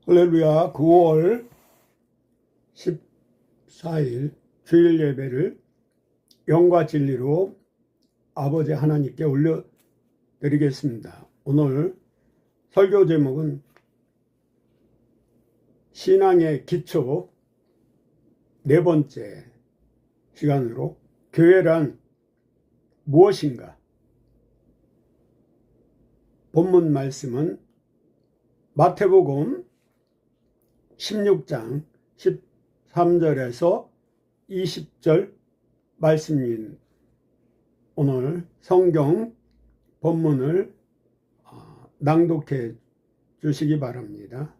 할렐루야. 9월 14일 주일 예배를 영과 진리로 아버지 하나님께 올려드리겠습니다. 오늘 설교 제목은 신앙의 기초 네 번째 시간으로 교회란 무엇인가? 본문 말씀은 마태복음 16장 13절에서 20절 말씀인 오늘 성경 본문을 낭독해 주시기 바랍니다.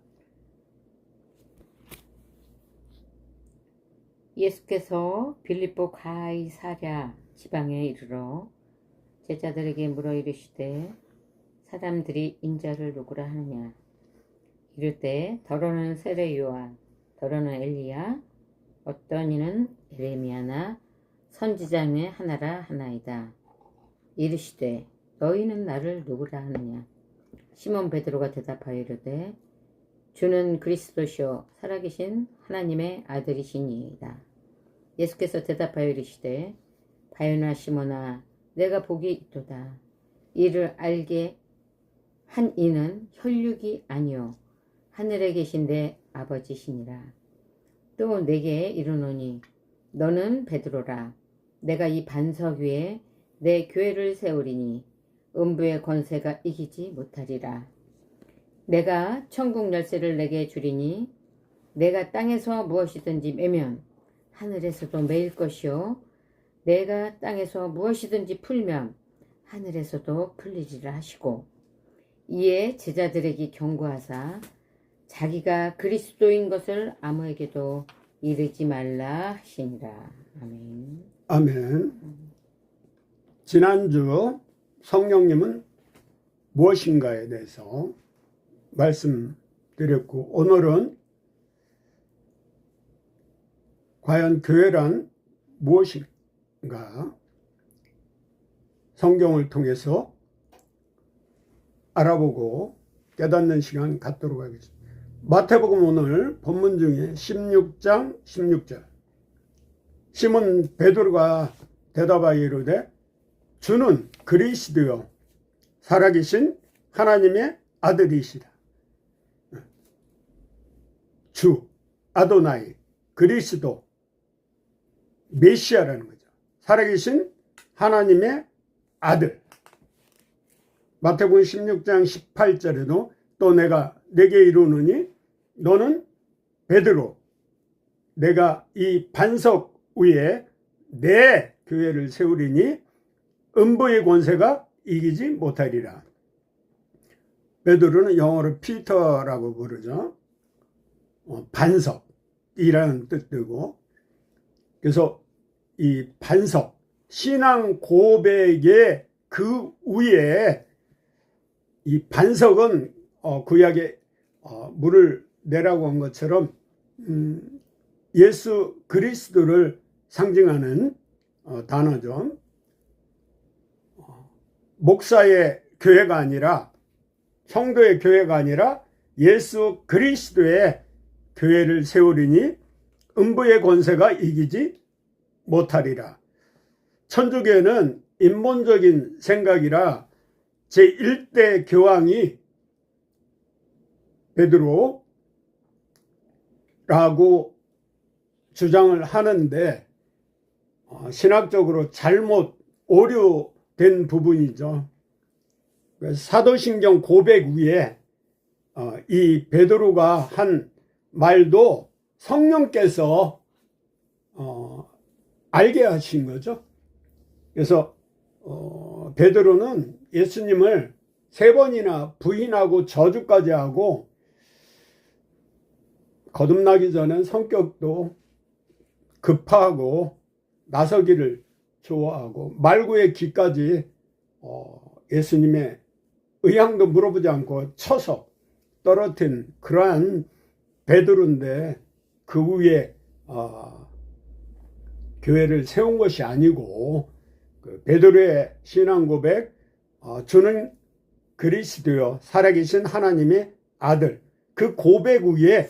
예수께서 빌립보 가이사랴 지방에 이르러 제자들에게 물어 이르시되 사람들이 인자를 누구라 하느냐? 이르되 더러는 세례요한, 더러는 엘리야, 어떤 이는 에레미야나 선지자 중에 하나라 하나이다. 이르시되 너희는 나를 누구라 하느냐? 시몬 베드로가 대답하여 이르되 주는 그리스도시요 살아계신 하나님의 아들이시니이다. 예수께서 대답하여 이르시되 바요나 시몬아 내가 복이 있도다. 이를 알게 한 이는 혈육이 아니요 하늘에 계신 내 아버지시니라. 또 내게 이르노니 너는 베드로라. 내가 이 반석 위에 내 교회를 세우리니 음부의 권세가 이기지 못하리라. 내가 천국 열쇠를 내게 주리니 내가 땅에서 무엇이든지 매면 하늘에서도 매일 것이요 내가 땅에서 무엇이든지 풀면 하늘에서도 풀리리라 하시고, 이에 제자들에게 경고하사 자기가 그리스도인 것을 아무에게도 이르지 말라 하시니라. 아멘. 아멘. 지난주 성령님은 무엇인가에 대해서 말씀드렸고, 오늘은 과연 교회란 무엇인가 성경을 통해서 알아보고 깨닫는 시간 갖도록 하겠습니다. 마태복음 오늘 본문 중에 16장 16절 시몬 베드로가 대답하여 이르되 주는 그리스도요 살아계신 하나님의 아들이시다. 주, 아도나이, 그리스도, 메시아라는 거죠. 살아계신 하나님의 아들. 마태복음 16장 18절에도 또 내게 이르노니 너는 베드로, 내가 이 반석 위에 내 교회를 세우리니 음부의 권세가 이기지 못하리라. 베드로는 영어로 피터라고 부르죠. 반석이라는 뜻이고, 그래서 이 반석, 신앙 고백의 그 위에 이 반석은 구약에 물을 내라고 한 것처럼 예수 그리스도를 상징하는 단어죠. 목사의 교회가 아니라, 성도의 교회가 아니라 예수 그리스도의 교회를 세우리니 음부의 권세가 이기지 못하리라. 천주교는 인본적인 생각이라 제1대 교황이 베드로라고 주장을 하는데 신학적으로 잘못 오류된 부분이죠. 사도신경 고백 위에 이 베드로가 한 말도 성령께서 알게 하신 거죠. 그래서 베드로는 예수님을 3번이나 부인하고 저주까지 하고, 거듭나기 전엔 성격도 급하고 나서기를 좋아하고 말구의 기까지 예수님의 의향도 물어보지 않고 쳐서 떨어뜨린 그러한 베드로인데, 그 위에 교회를 세운 것이 아니고, 그 베드로의 신앙 고백, 주는 그리스도요 살아계신 하나님의 아들, 그 고백 위에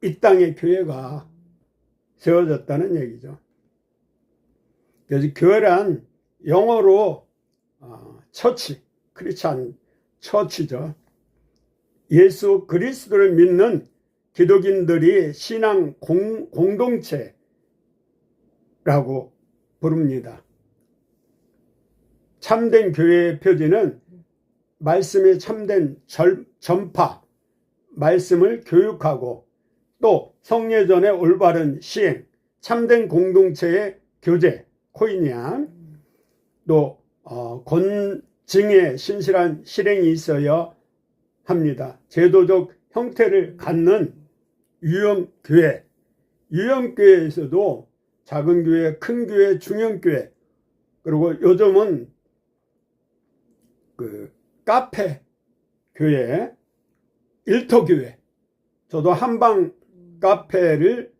이 땅의 교회가 세워졌다는 얘기죠. 그래서 교회란 영어로 처치, 크리스찬 처치죠. 예수 그리스도를 믿는 기독인들이 신앙 공동체라고 부릅니다. 참된 교회의 표지는 말씀의 참된 전파, 말씀을 교육하고 또 성례전의 올바른 시행, 참된 공동체의 교제, 코이니안, 또 권징의 신실한 실행이 있어야 합니다. 제도적 형태를 갖는 유형교회, 유형교회에서도 작은 교회, 큰 교회, 중형교회, 그리고 요즘은 그 카페 교회, 일터교회, 저도 한방 카페를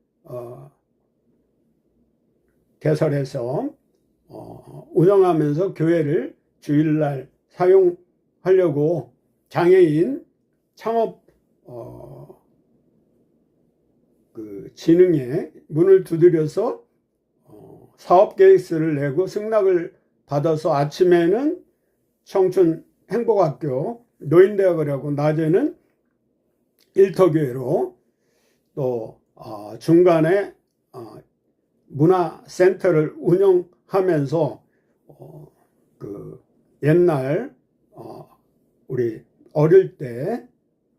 개설해서 운영하면서 교회를 주일날 사용하려고 장애인 창업 그 진흥에 문을 두드려서 사업 계획서를 내고 승낙을 받아서 아침에는 청춘 행복학교 노인대학을 하고 낮에는 일터교회로 또 중간에 문화센터를 운영하면서 그 옛날 우리 어릴 때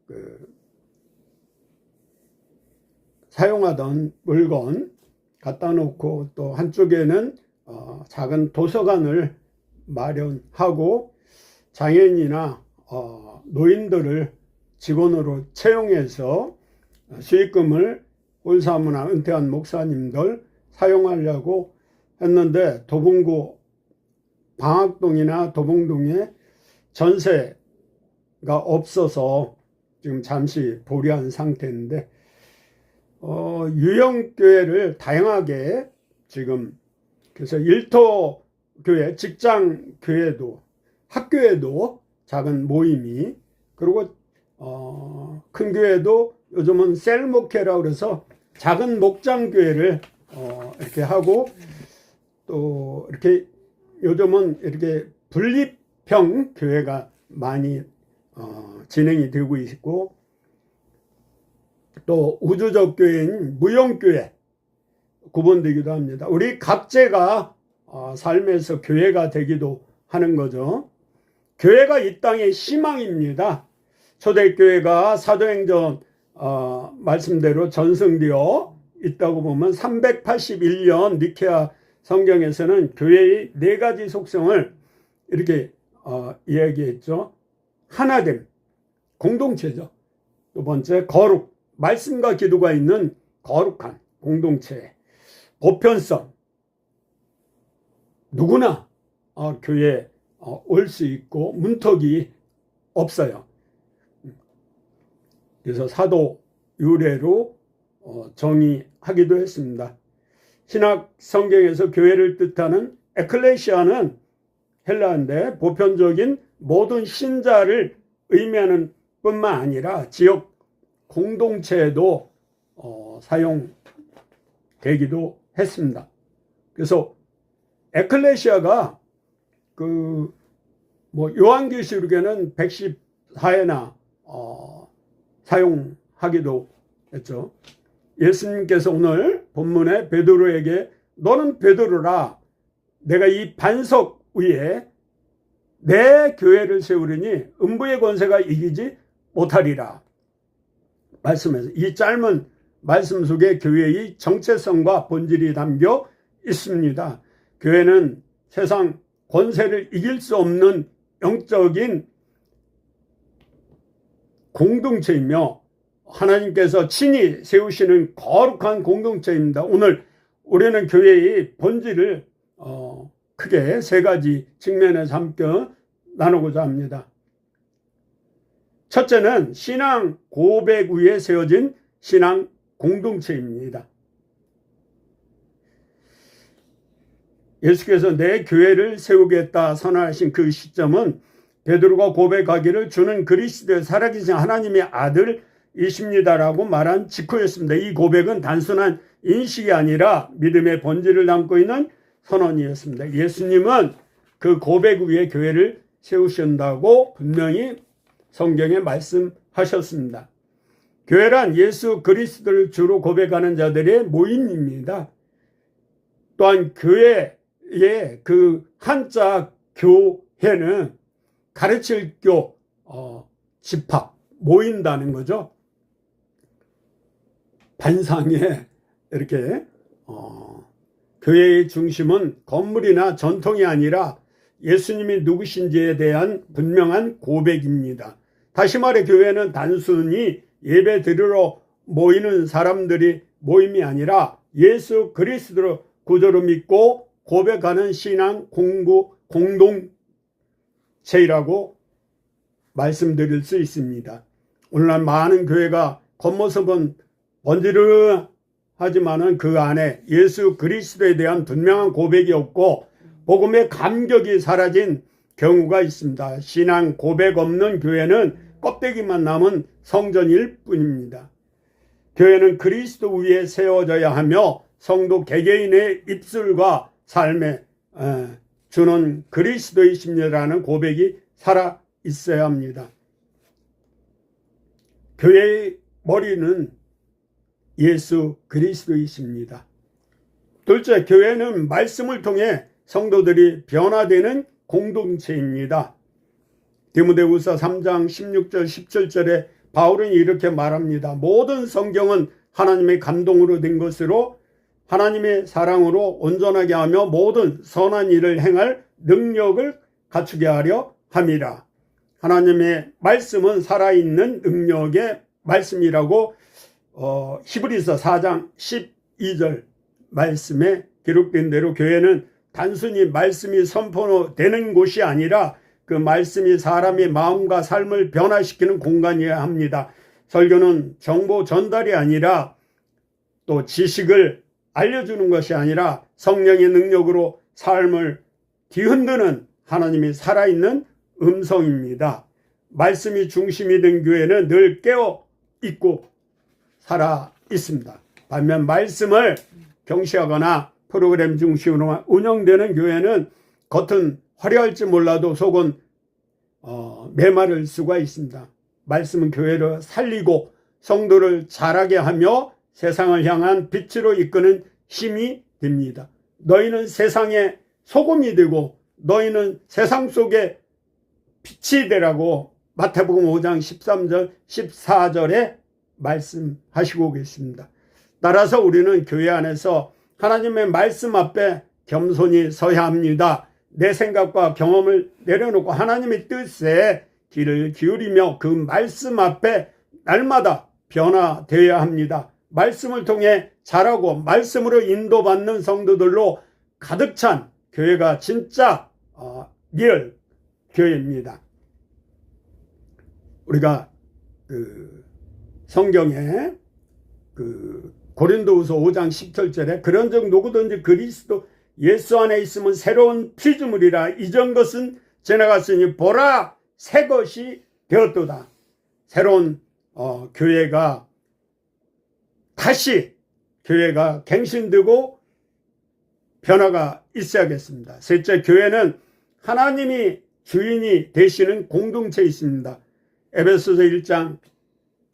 그 사용하던 물건 갖다 놓고 또 한쪽에는 작은 도서관을 마련하고 장애인이나 노인들을 직원으로 채용해서 수익금을 홀사문화 은퇴한 목사님들 사용하려고 했는데 도봉구 방학동이나 도봉동에 전세가 없어서 지금 잠시 보류한 상태인데 유형교회를 다양하게 지금 그래서 일터교회, 직장교회도 학교에도 작은 모임이 그리고 큰 교회도 요즘은 셀목회라고 그래서 작은 목장교회를 이렇게 하고 또 이렇게 요즘은 이렇게 분립형 교회가 많이 진행이 되고 있고 또 우주적 교회인 무용교회 구분되기도 합니다. 우리 각자가 삶에서 교회가 되기도 하는 거죠. 교회가 이 땅의 희망입니다. 초대교회가 사도행전 말씀대로 전승되어 있다고 보면 381년 니케아 성경에서는 교회의 4가지 속성을 이렇게 이야기했죠. 하나됨, 공동체죠. 두 번째, 거룩, 말씀과 기도가 있는 거룩한 공동체. 보편성, 누구나 교회에 올 수 있고 문턱이 없어요. 그래서 사도 유래로 정의하기도 했습니다. 신학 성경에서 교회를 뜻하는 에클레시아는 헬라어인데 보편적인 모든 신자를 의미하는 뿐만 아니라 지역 공동체에도 사용되기도 했습니다. 그래서 에클레시아가 요한계시록에는 114회나 사용하기도 했죠. 예수님께서 오늘 본문에 베드로에게 너는 베드로라 내가 이 반석 위에 내 교회를 세우리니 음부의 권세가 이기지 못하리라 말씀해서 이 짧은 말씀 속에 교회의 정체성과 본질이 담겨 있습니다. 교회는 세상 권세를 이길 수 없는 영적인 공동체이며 하나님께서 친히 세우시는 거룩한 공동체입니다. 오늘 우리는 교회의 본질을 크게 3가지 측면에서 함께 나누고자 합니다. 첫째는 신앙 고백 위에 세워진 신앙 공동체입니다. 예수께서 내 교회를 세우겠다 선언하신 그 시점은 베드로가 고백하기를 주는 그리스도의 살아계신 하나님의 아들 이십니다라고 말한 직후였습니다. 이 고백은 단순한 인식이 아니라 믿음의 본질을 담고 있는 선언이었습니다. 예수님은 그 고백 위에 교회를 세우신다고 분명히 성경에 말씀하셨습니다. 교회란 예수 그리스도를 주로 고백하는 자들의 모임입니다. 또한 교회의 그 한자 교회는 가르칠 교, 집합, 모인다는 거죠. 반상에 이렇게 교회의 중심은 건물이나 전통이 아니라 예수님이 누구신지에 대한 분명한 고백입니다. 다시 말해 교회는 단순히 예배 드리러 모이는 사람들이 모임이 아니라 예수 그리스도를 구주로 믿고 고백하는 신앙 공동체라고 말씀드릴 수 있습니다. 오늘날 많은 교회가 겉모습은 번지르하지만은 그 안에 예수 그리스도에 대한 분명한 고백이 없고 복음의 감격이 사라진 경우가 있습니다. 신앙 고백 없는 교회는 껍데기만 남은 성전일 뿐입니다. 교회는 그리스도 위에 세워져야 하며 성도 개개인의 입술과 삶에 주는 그리스도이십니다라는 고백이 살아 있어야 합니다. 교회의 머리는 예수 그리스도이십니다. 둘째, 교회는 말씀을 통해 성도들이 변화되는 공동체입니다. 디모데후서 3장 16절 17절에 바울은 이렇게 말합니다. 모든 성경은 하나님의 감동으로 된 것으로 하나님의 사랑으로 온전하게 하며 모든 선한 일을 행할 능력을 갖추게 하려 함이라. 하나님의 말씀은 살아있는 능력의 말씀이라고 히브리서 4장 12절 말씀에 기록된 대로 교회는 단순히 말씀이 선포되는 곳이 아니라 그 말씀이 사람의 마음과 삶을 변화시키는 공간이어야 합니다. 설교는 정보 전달이 아니라 또 지식을 알려주는 것이 아니라 성령의 능력으로 삶을 뒤흔드는 하나님이 살아있는 음성입니다. 말씀이 중심이 된 교회는 늘 깨어 있고 살아 있습니다. 반면 말씀을 경시하거나 프로그램 중심으로 운영되는 교회는 겉은 화려할지 몰라도 속은 메마를 수가 있습니다. 말씀은 교회를 살리고 성도를 자라게 하며 세상을 향한 빛으로 이끄는 힘이 됩니다. 너희는 세상의 소금이 되고 너희는 세상 속에 빛이 되라고 마태복음 5장 13절 14절에 말씀하시고 계십니다. 따라서 우리는 교회 안에서 하나님의 말씀 앞에 겸손히 서야 합니다. 내 생각과 경험을 내려놓고 하나님의 뜻에 귀를 기울이며 그 말씀 앞에 날마다 변화되어야 합니다. 말씀을 통해 자라고 말씀으로 인도받는 성도들로 가득 찬 교회가 진짜 리얼 교회입니다. 우리가 성경에 고린도후서 5장 17절에 그런즉 누구든지 그리스도 예수 안에 있으면 새로운 피조물이라 이전 것은 지나갔으니 보라 새 것이 되었도다. 새로운 교회가 다시 교회가 갱신되고 변화가 있어야겠습니다. 셋째, 교회는 하나님이 주인이 되시는 공동체에 있습니다. 에베소서 1장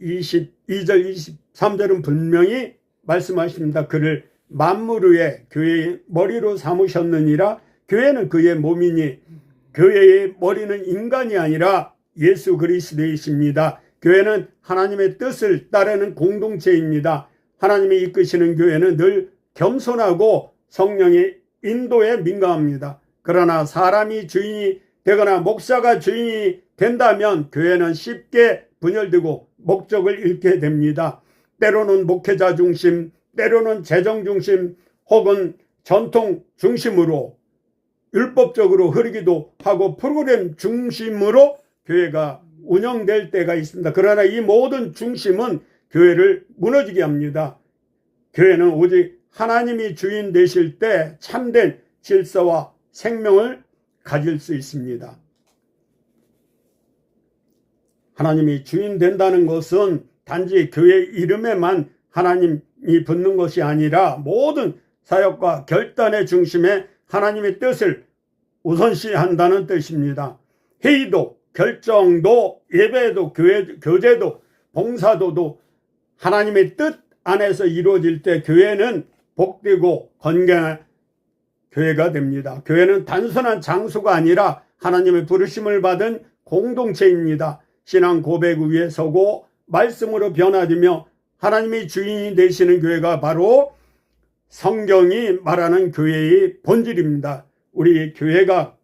22절 23절은 분명히 말씀하십니다. 그를 만물 위에 교회의 머리로 삼으셨느니라. 교회는 그의 몸이니 교회의 머리는 인간이 아니라 예수 그리스도이십니다. 교회는 하나님의 뜻을 따르는 공동체입니다. 하나님이 이끄시는 교회는 늘 겸손하고 성령의 인도에 민감합니다. 그러나 사람이 주인이 되거나 목사가 주인이 된다면 교회는 쉽게 분열되고 목적을 잃게 됩니다. 때로는 목회자 중심, 때로는 재정 중심 혹은 전통 중심으로 율법적으로 흐르기도 하고 프로그램 중심으로 교회가 운영될 때가 있습니다. 그러나 이 모든 중심은 교회를 무너지게 합니다. 교회는 오직 하나님이 주인 되실 때 참된 질서와 생명을 가질 수 있습니다. 하나님이 주인 된다는 것은 단지 교회 이름에만 하나님이 붙는 것이 아니라 모든 사역과 결단의 중심에 하나님의 뜻을 우선시한다는 뜻입니다. 회의도, 결정도, 예배도, 교제도, 봉사도도 하나님의 뜻 안에서 이루어질 때 교회는 복되고 건강한 교회가 됩니다. 교회는 단순한 장소가 아니라 하나님의 부르심을 받은 공동체입니다. 신앙 고백 위에 서고 말씀으로 변화되며 하나님이 주인이 되시는 교회가 바로 성경이 말하는 교회의 본질입니다. 우리 교회가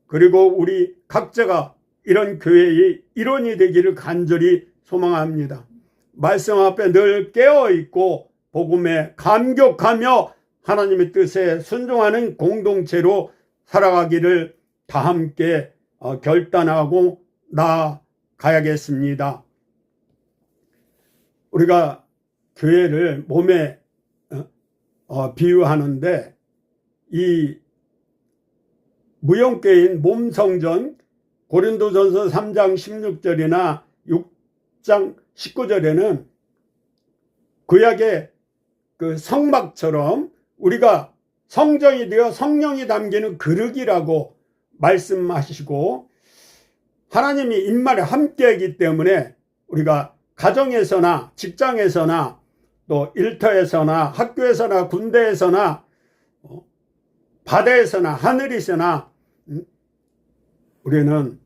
그리고 우리 각자가 이런 교회의 일원이 되기를 간절히 소망합니다. 말씀 앞에 늘 깨어있고 복음에 감격하며 하나님의 뜻에 순종하는 공동체로 살아가기를 다 함께 결단하고 나아가야겠습니다. 우리가 교회를 몸에 비유하는데 이 무용교인 몸성전 고린도전서 3장 16절이나 6장 19절에는 구약의 그 성막처럼 우리가 성전이 되어 성령이 담기는 그릇이라고 말씀하시고 하나님이 인말에 함께하기 때문에 우리가 가정에서나 직장에서나 또 일터에서나 학교에서나 군대에서나 바다에서나 하늘에서나 우리는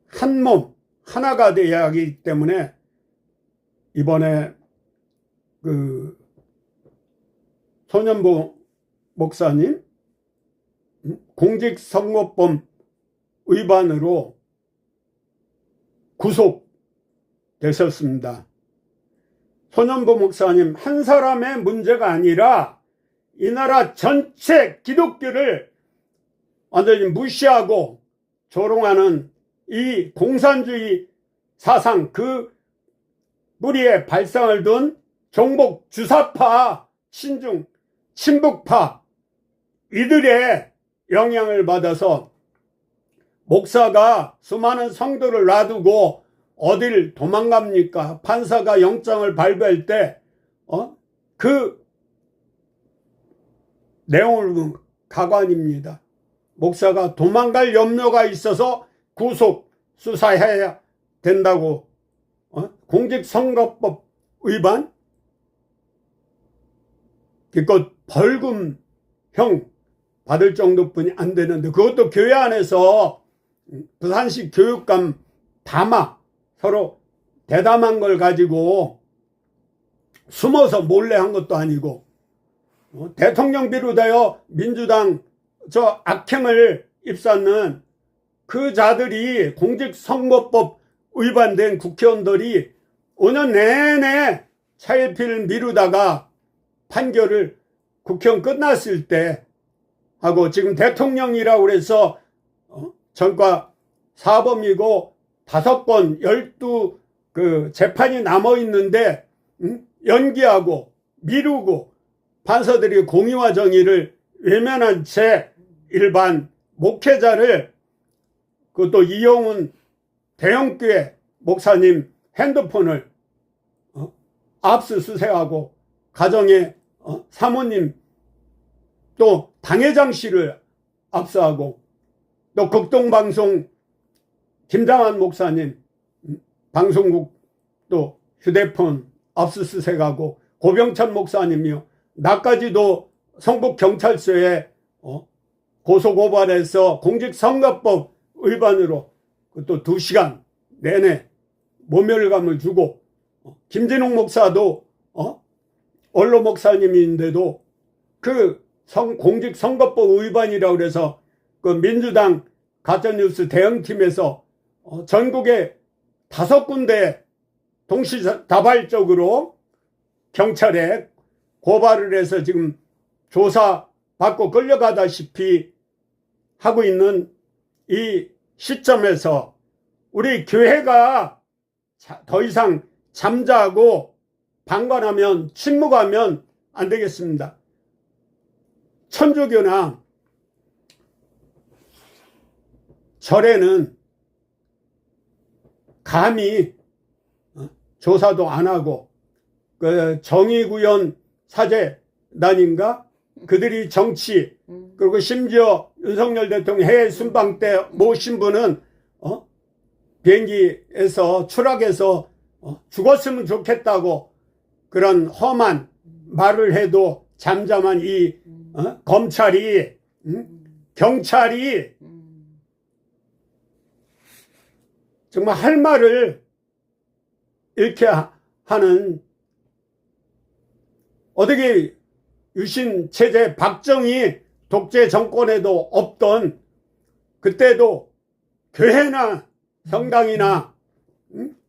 한 몸 하나가 되어야 하기 때문에 이번에 그 손현보 목사님 공직선거법 위반으로 구속되셨습니다. 손현보 목사님 한 사람의 문제가 아니라 이 나라 전체 기독교를 완전히 무시하고 조롱하는 이 공산주의 사상 그 뿌리에 발상을 둔 종북 주사파 신중 친북파 이들의 영향을 받아서 목사가 수많은 성도를 놔두고 어딜 도망갑니까? 판사가 영장을 발부할 때 그 내용을 본 가관입니다. 목사가 도망갈 염려가 있어서 구속 수사해야 된다고 공직선거법 위반 기껏 벌금형 받을 정도뿐이 안 되는데 그것도 교회 안에서 부산시 교육감 담아 서로 대담한 걸 가지고 숨어서 몰래 한 것도 아니고 대통령 비롯하여 민주당 저 악행을 입쌌는 그 자들이 공직선거법 위반된 국회의원들이 5년 내내 차일피일 미루다가 판결을 국회의원 끝났을 때 하고 지금 대통령이라고 그래서 전과 사범이고 5건 12그 재판이 남아 있는데 연기하고 미루고 판사들이 공의와 정의를 외면한 채 일반 목회자를 그것도 이용훈 대형교회 목사님 핸드폰을 압수수색하고 가정의 사모님 또 당회장 씨를 압수하고 또 극동방송 김장한 목사님 방송국 또 휴대폰 압수수색하고 고병찬 목사님이요 나까지도 성북경찰서에 고소고발해서 공직선거법 위반으로 또 2시간 내내 모멸감을 주고 김진웅 목사도 원로 목사님인데도 그 공직선거법 위반이라고 그래서 그 민주당 가짜뉴스 대응팀에서 전국에 5군데 동시다발적으로 경찰에 고발을 해서 지금 조사받고 끌려가다시피 하고 있는 이 시점에서 우리 교회가 더 이상 잠자고 방관하면 침묵하면 안 되겠습니다. 천주교나 절에는 감히 조사도 안 하고 그 정의구현 사제단인가 그들이 정치 그리고 심지어 윤석열 대통령 해외 순방 때 모신 분은 비행기에서 추락해서 죽었으면 좋겠다고 그런 험한 말을 해도 잠잠한 이 검찰이 경찰이 정말 할 말을 이렇게 하는 어떻게 유신 체제 박정희 독재 정권에도 없던 그때도 교회나 성당이나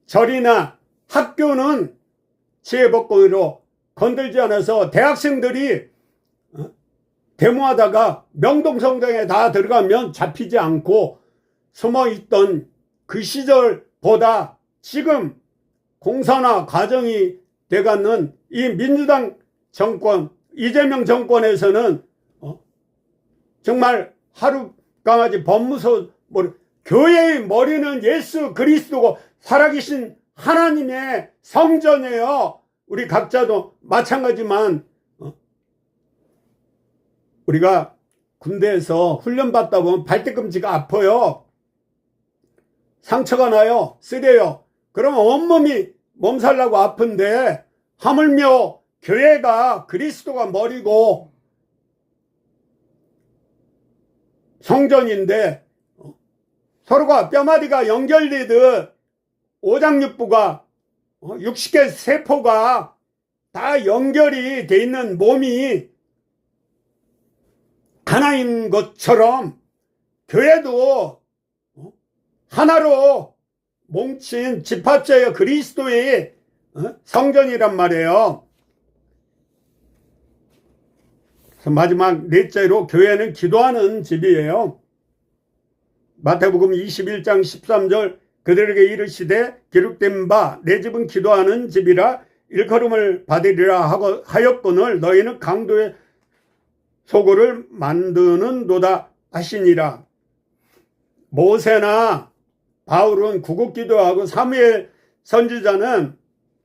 절이나 학교는 치해복권으로 건들지 않아서 대학생들이 데모하다가 명동성당에 다 들어가면 잡히지 않고 숨어있던 그 시절보다 지금 공산화 과정이 돼가는 이 민주당 정권 이재명 정권에서는 정말 하룻강아지 법무소 교회의 머리는 예수 그리스도고 살아계신 하나님의 성전이에요. 우리 각자도 마찬가지만 우리가 군대에서 훈련받다 보면 발뒤꿈치가 아파요. 상처가 나요. 쓰려요. 그러면 온몸이 몸살나고 아픈데 하물며 교회가 그리스도가 머리고 성전인데 서로가 뼈마디가 연결되듯 오장육부가 60개 세포가 다 연결이 돼 있는 몸이 하나인 것처럼 교회도 하나로 뭉친 집합자여 그리스도의 성전이란 말이에요. 그래서 마지막 넷째로 교회는 기도하는 집이에요. 마태복음 21장 13절 그들에게 이르시되 기록된 바 내 집은 기도하는 집이라 일컬음을 받으리라 하였거늘 너희는 강도의 소굴을 만드는도다 하시니라. 모세나 바울은 구국기도하고 사무엘 선지자는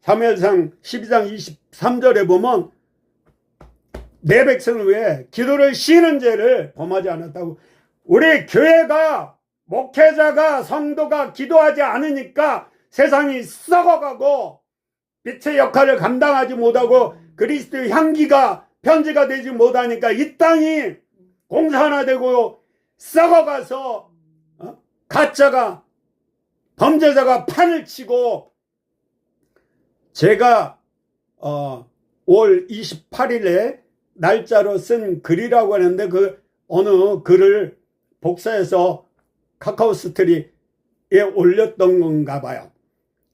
사무엘상 12장 23절에 보면 내 백성을 위해 기도를 쉬는 죄를 범하지 않았다고. 우리 교회가 목회자가 성도가 기도하지 않으니까 세상이 썩어가고 빛의 역할을 감당하지 못하고 그리스도의 향기가 편지가 되지 못하니까 이 땅이 공산화되고 썩어가서 가짜가 범죄자가 판을 치고 제가 5월 28일에 날짜로 쓴 글이라고 하는데 그 어느 글을 복사해서 카카오스트리에 올렸던 건가 봐요.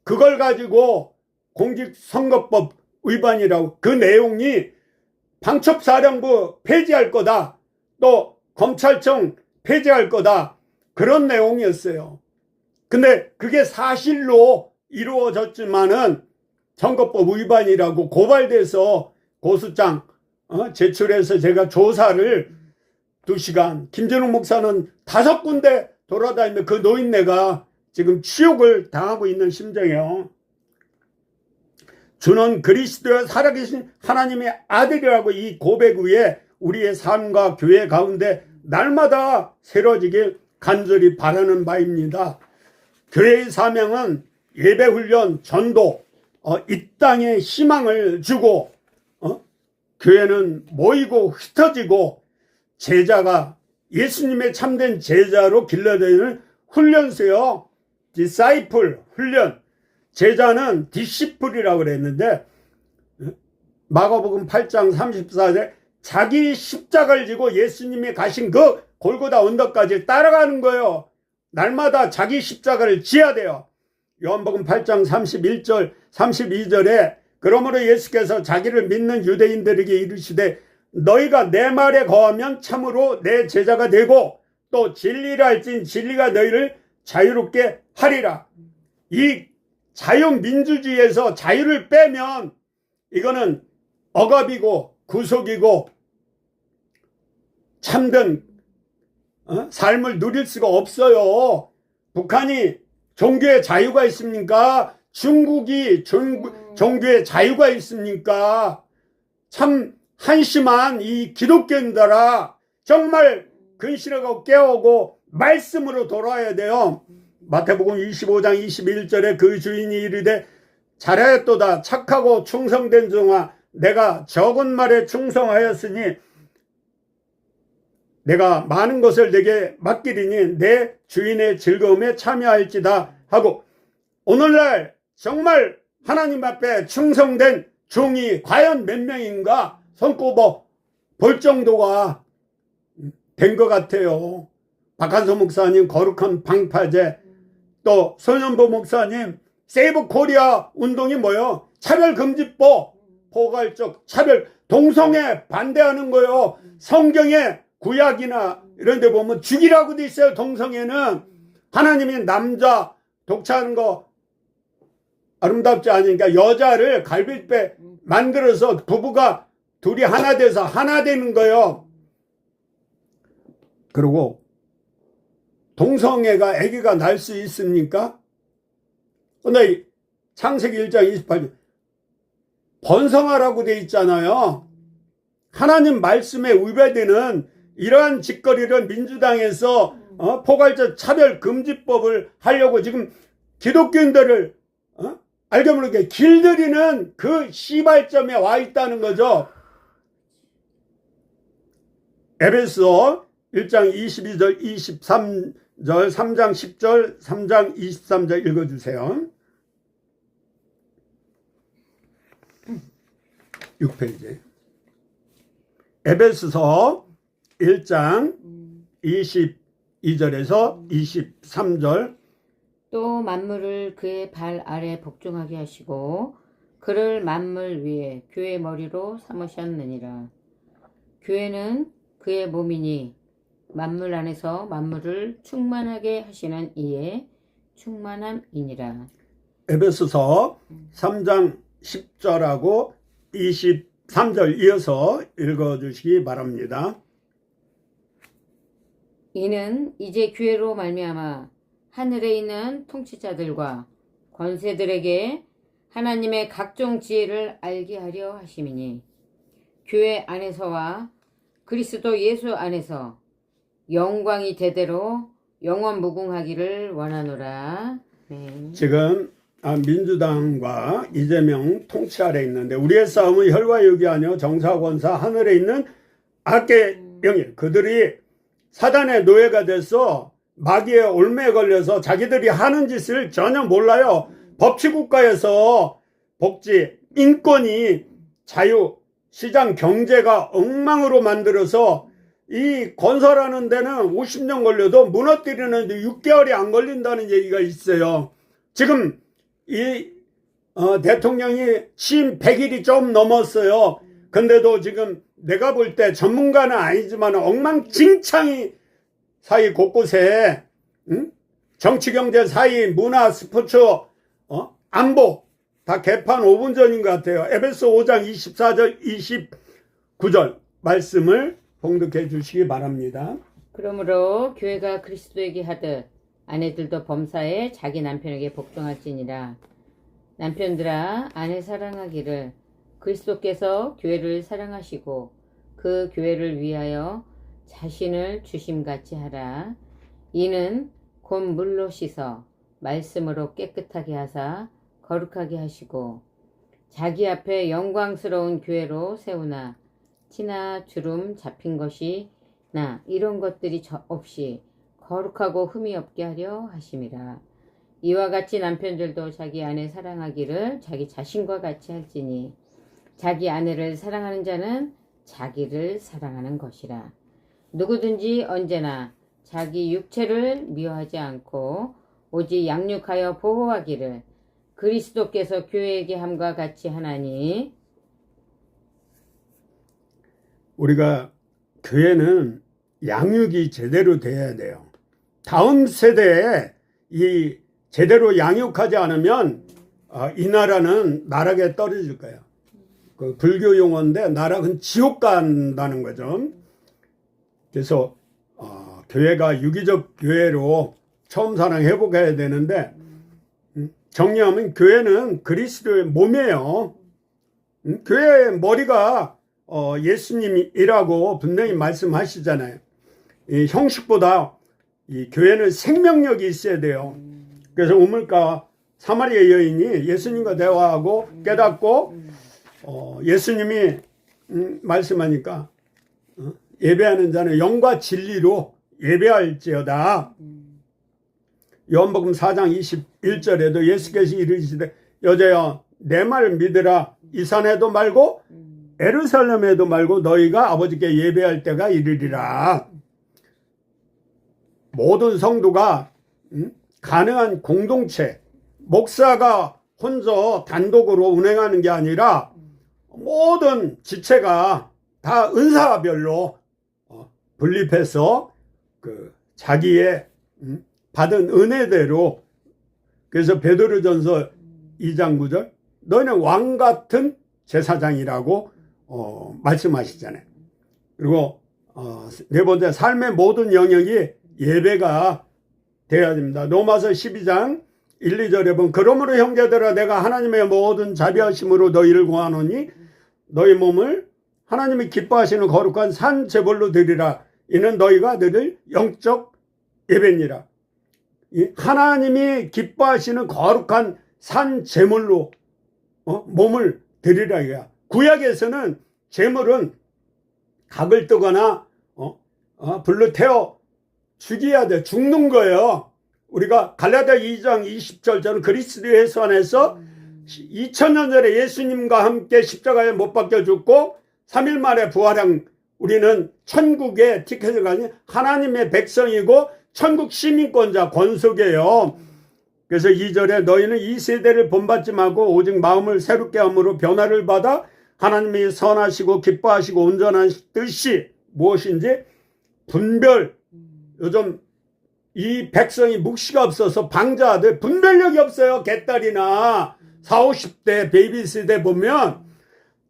그걸 가지고 공직선거법 위반이라고 그 내용이 방첩사령부 폐지할 거다. 또 검찰청 폐지할 거다. 그런 내용이었어요. 근데 그게 사실로 이루어졌지만은 선거법 위반이라고 고발돼서 고소장 제출해서 제가 조사를 2시간 김진웅 목사는 5군데 돌아다니며 그 노인네가 지금 치욕을 당하고 있는 심정이에요. 주는 그리스도의 살아계신 하나님의 아들이라고 이 고백 위에 우리의 삶과 교회 가운데 날마다 새로워지길 간절히 바라는 바입니다. 교회의 사명은 예배훈련, 전도, 이 땅에 희망을 주고 교회는 모이고 흩어지고 제자가 예수님의 참된 제자로 길러내는 훈련소요. 디사이플 훈련. 제자는 디시플이라고 그랬는데 마가복음 8장 34절 자기 십자가를 지고 예수님이 가신 그 골고다 언덕까지 따라가는 거예요. 날마다 자기 십자가를 지어야 돼요. 요한복음 8장 31절 32절에 그러므로 예수께서 자기를 믿는 유대인들에게 이르시되 너희가 내 말에 거하면 참으로 내 제자가 되고 또 진리라 할진 진리가 너희를 자유롭게 하리라. 이 자유민주주의에서 자유를 빼면 이거는 억압이고 구속이고 참된 삶을 누릴 수가 없어요. 북한이 종교의 자유가 있습니까? 중국이 종교에 자유가 있습니까? 참 한심한 이 기독교인들아, 정말 근신하고 깨우고 말씀으로 돌아야 돼요. 마태복음 25장 21절에 그 주인이 이르되 잘하였도다 착하고 충성된 종아, 내가 적은 말에 충성하였으니 내가 많은 것을 내게 맡기리니 내 주인의 즐거움에 참여할지다 하고, 오늘날 정말 하나님 앞에 충성된 종이 과연 몇 명인가 손꼽아 볼 정도가 된 것 같아요. 박한서 목사님 거룩한 방파제, 또 손현보 목사님 세이브 코리아 운동이 뭐요? 차별금지법, 포괄적 차별, 동성애 반대하는 거요. 성경에 구약이나 이런 데 보면 죽이라고 돼 있어요. 동성애는 하나님이 남자 독차하는 거 아름답지 않으니까 여자를 갈비뼈 만들어서 부부가 둘이 하나 돼서 하나 되는 거예요. 그리고 동성애가 아기가 날 수 있습니까? 근데 창세기 1장 28절 번성하라고 돼 있잖아요. 하나님 말씀에 위배되는 이러한 짓거리를 민주당에서 포괄적 차별금지법을 하려고 지금 기독교인들을 알게 모르게 길들이는 그 시발점에 와 있다는 거죠. 에베소 1장 22절 23절 3장 10절 3장 23절 읽어주세요. 6페이지. 에베소서 1장 22절에서 23절. 또 만물을 그의 발 아래 복종하게 하시고 그를 만물 위에 교회 머리로 삼으셨느니라. 교회는 그의 몸이니 만물 안에서 만물을 충만하게 하시는 이의 충만함이니라. 에베소서 3장 10절하고 23절 이어서 읽어주시기 바랍니다. 이는 이제 교회로 말미암아 하늘에 있는 통치자들과 권세들에게 하나님의 각종 지혜를 알게 하려 하심이니 교회 안에서와 그리스도 예수 안에서 영광이 대대로 영원 무궁하기를 원하노라. 지금 민주당과 이재명 통치 아래 있는데 우리의 싸움은 혈과 육이 아니요 정사 권사 하늘에 있는 악의 영이, 그들이 사단의 노예가 돼서 마귀의 올매에 걸려서 자기들이 하는 짓을 전혀 몰라요. 법치국가에서 복지, 인권이 자유, 시장 경제가 엉망으로 만들어서 이 건설하는 데는 50년 걸려도 무너뜨리는데 6개월이 안 걸린다는 얘기가 있어요. 지금 이 대통령이 취임 100일이 좀 넘었어요. 근데도 지금 내가 볼 때 전문가는 아니지만 엉망진창이 사이 곳곳에 정치, 경제, 사회, 문화, 스포츠, 안보 다 개판 5분 전인 것 같아요. 에베소 5장 24절 29절 말씀을 봉독해 주시기 바랍니다. 그러므로 교회가 그리스도에게 하듯 아내들도 범사에 자기 남편에게 복종할지니라. 남편들아 아내 사랑하기를 그리스도께서 교회를 사랑하시고 그 교회를 위하여 자신을 주심같이 하라. 이는 곧 물로 씻어 말씀으로 깨끗하게 하사 거룩하게 하시고 자기 앞에 영광스러운 교회로 세우나 티나 주름 잡힌 것이나 이런 것들이 없이 거룩하고 흠이 없게 하려 하심이라. 이와 같이 남편들도 자기 아내 사랑하기를 자기 자신과 같이 할지니 자기 아내를 사랑하는 자는 자기를 사랑하는 것이라. 누구든지 언제나 자기 육체를 미워하지 않고 오직 양육하여 보호하기를 그리스도께서 교회에게 함과 같이 하나니. 우리가 교회는 양육이 제대로 돼야 돼요. 다음 세대에 이 제대로 양육하지 않으면 이 나라는 나락에 떨어질 거예요. 그 불교 용어인데 나락은 지옥 간다는 거죠. 그래서 교회가 유기적 교회로 처음 사랑 회복해야 되는데 정리하면 교회는 그리스도의 몸이에요. 교회의 머리가 예수님이라고 분명히 말씀하시잖아요. 이 형식보다 이 교회는 생명력이 있어야 돼요. 그래서 우물가 사마리아 여인이 예수님과 대화하고 깨닫고 예수님이 말씀하니까 예배하는 자는 영과 진리로 예배할지어다. 요한복음 4장 21절에도 예수께서 이르시되 여자여 내 말 믿으라. 이 산에도 말고 예루살렘에도 말고 너희가 아버지께 예배할 때가 이르리라. 모든 성도가 가능한 공동체, 목사가 혼자 단독으로 운행하는 게 아니라 모든 지체가 다 은사별로 분립해서 그 자기의 받은 은혜대로. 그래서 베드로전서 2장 9절 너희는 왕 같은 제사장이라고 말씀하시잖아요. 그리고 네 번째, 삶의 모든 영역이 예배가 되어야 됩니다. 로마서 12장 1, 2절에 보면 그러므로 형제들아 내가 하나님의 모든 자비하심으로 너희를 구하노니 너희 몸을 하나님이 기뻐하시는 거룩한 산 제물로 드리라. 이는 너희가 드릴 영적 예배니라. 하나님이 기뻐하시는 거룩한 산 제물로 몸을 드리라. 이거야. 구약에서는 제물은 각을 뜨거나 불로 태워 죽여야 돼. 죽는 거예요. 우리가 갈라디아 2장 20절 저는 그리스도 예수 안에서 2000년 전에 예수님과 함께 십자가에 못 박혀 죽고 3일 만에 부활한 우리는 천국의 티켓을 가진 하나님의 백성이고 천국 시민권자 권속이에요. 그래서 2절에 너희는 이 세대를 본받지 말고 오직 마음을 새롭게 함으로 변화를 받아 하나님이 선하시고 기뻐하시고 온전한 뜻이 무엇인지 분별. 요즘 이 백성이 묵시가 없어서 방자들 분별력이 없어요. 개딸이나 40, 50대 베이비 세대 보면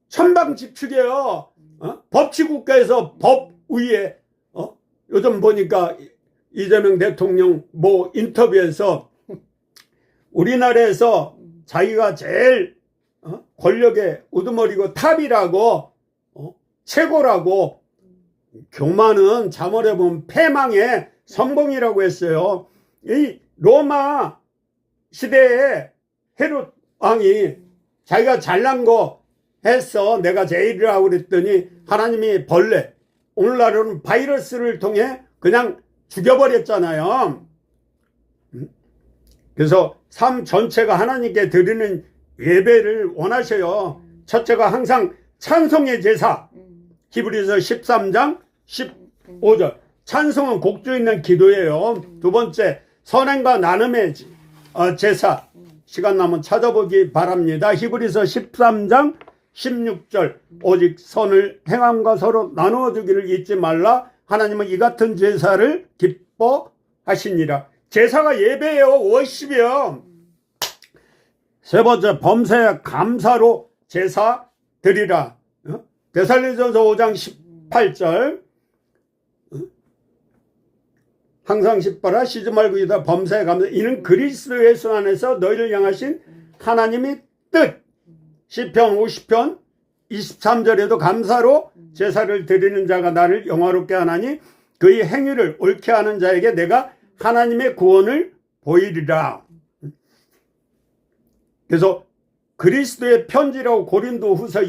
천방지축이에요. 법치국가에서 법 위에 요즘 보니까 이재명 대통령 뭐 인터뷰에서 우리나라에서 자기가 제일 권력의 우두머리고 탑이라고 최고라고. 교만은 잠언에 보면 패망의 선봉이라고 했어요. 이 로마 시대에 헤롯 왕이 자기가 잘난 거 했어. 내가 제일이라고 그랬더니 하나님이 벌레, 오늘날은 바이러스를 통해 그냥 죽여버렸잖아요. 그래서 삶 전체가 하나님께 드리는 예배를 원하셔요. 첫째가 항상 찬송의 제사. 히브리서 13장 15절. 찬송은 곡조 있는 기도예요. 두 번째, 선행과 나눔의 제사. 시간 나면 찾아보기 바랍니다. 히브리서 13장 16절. 오직 선을 행함과 서로 나누어 주기를 잊지 말라. 하나님은 이 같은 제사를 기뻐하시니라. 제사가 예배예요. 월십이요. 세 번째, 범사에 감사로 제사 드리라. 데살로니가전서 5장 18절. 항상 십바라 쉬지 말고 이다 범사에 감사. 이는 그리스도 예수 안에서 너희를 향하신 하나님의 뜻. 시편 50편 23절에도 감사로 제사를 드리는 자가 나를 영화롭게 하나니 그의 행위를 옳게 하는 자에게 내가 하나님의 구원을 보이리라. 그래서 그리스도의 편지라고 고린도후서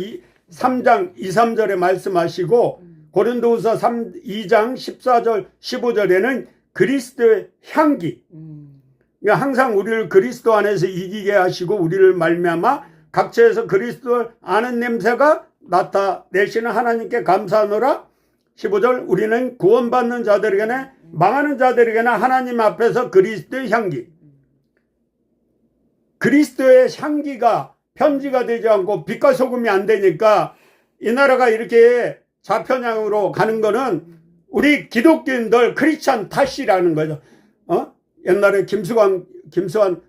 3장 2, 3절에 말씀하시고 고린도후서 2장 14절 15절에는 그리스도의 향기. 그러니까 항상 우리를 그리스도 안에서 이기게 하시고 우리를 말미암아 각처에서 그리스도를 아는 냄새가 나타내시는 하나님께 감사하노라. 15절 우리는 구원받는 자들에게나 망하는 자들에게나 하나님 앞에서 그리스도의 향기. 그리스도의 향기가 편지가 되지 않고 빛과 소금이 안 되니까 이 나라가 이렇게 좌편향으로 가는 거는 우리 기독교인들 크리스찬 탓이라는 거죠. 옛날에 김수환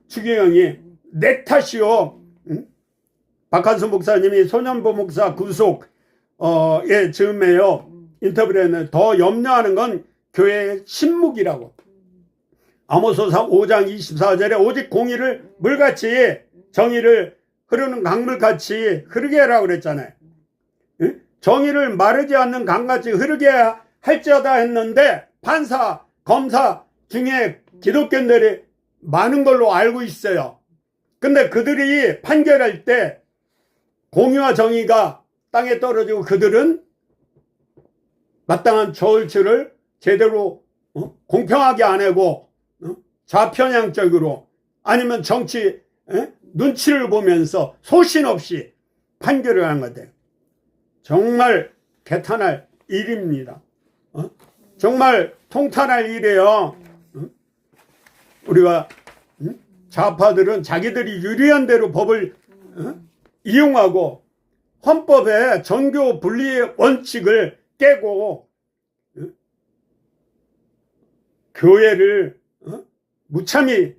추기경이 내 탓이요. 박한수 목사님이 소년보 목사 구속에 즈음에요. 인터뷰를 했는데 더 염려하는 건 교회의 침묵이라고. 아모스서 5장 24절에 오직 공의를 물같이 정의를 흐르는 강물같이 흐르게 하라고 그랬잖아요. 응? 정의를 마르지 않는 강같이 흐르게 할지어다 했는데 판사, 검사 중에 기독교인들이 많은 걸로 알고 있어요. 근데 그들이 판결할 때 공의와 정의가 땅에 떨어지고 그들은 마땅한 저울추를 제대로 공평하게 안 하고 좌편향적으로 아니면 정치 눈치를 보면서 소신 없이 판결을 하는 것 같아요. 정말 개탄할 일입니다. 정말 통탄할 일이에요. 우리가 좌파들은 자기들이 유리한 대로 법을 이용하고 헌법의 정교 분리의 원칙을 깨고 교회를 무참히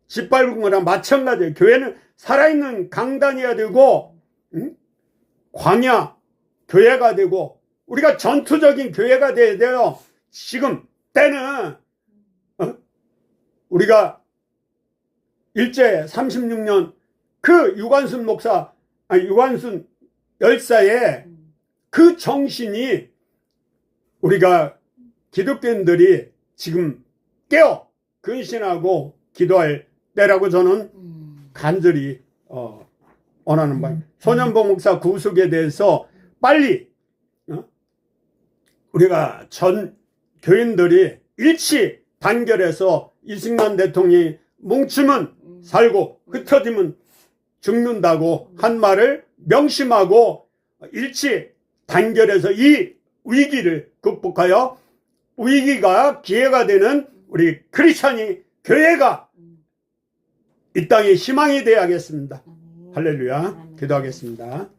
짓밟은 거랑 마찬가지예요. 교회는 살아있는 강단이어야 되고 광야 교회가 되고 우리가 전투적인 교회가 돼야 돼요. 지금 때는 우리가 일제 36년 그 유관순 목사 유관순 열사의 그 정신이 우리가 기독교인들이 지금 깨어 근신하고 기도할 때라고 저는 간절히 원하는 바입니다. 손현보 목사 구속에 대해서 빨리 우리가 전 교인들이 일치 단결해서 이승만 대통령이 뭉치면 살고 흩어지면 죽는다고 한 말을 명심하고 일치 단결해서 이 위기를 극복하여 위기가 기회가 되는 우리 크리스찬이 교회가 이 땅에 희망이 되어야겠습니다. 할렐루야. 기도하겠습니다.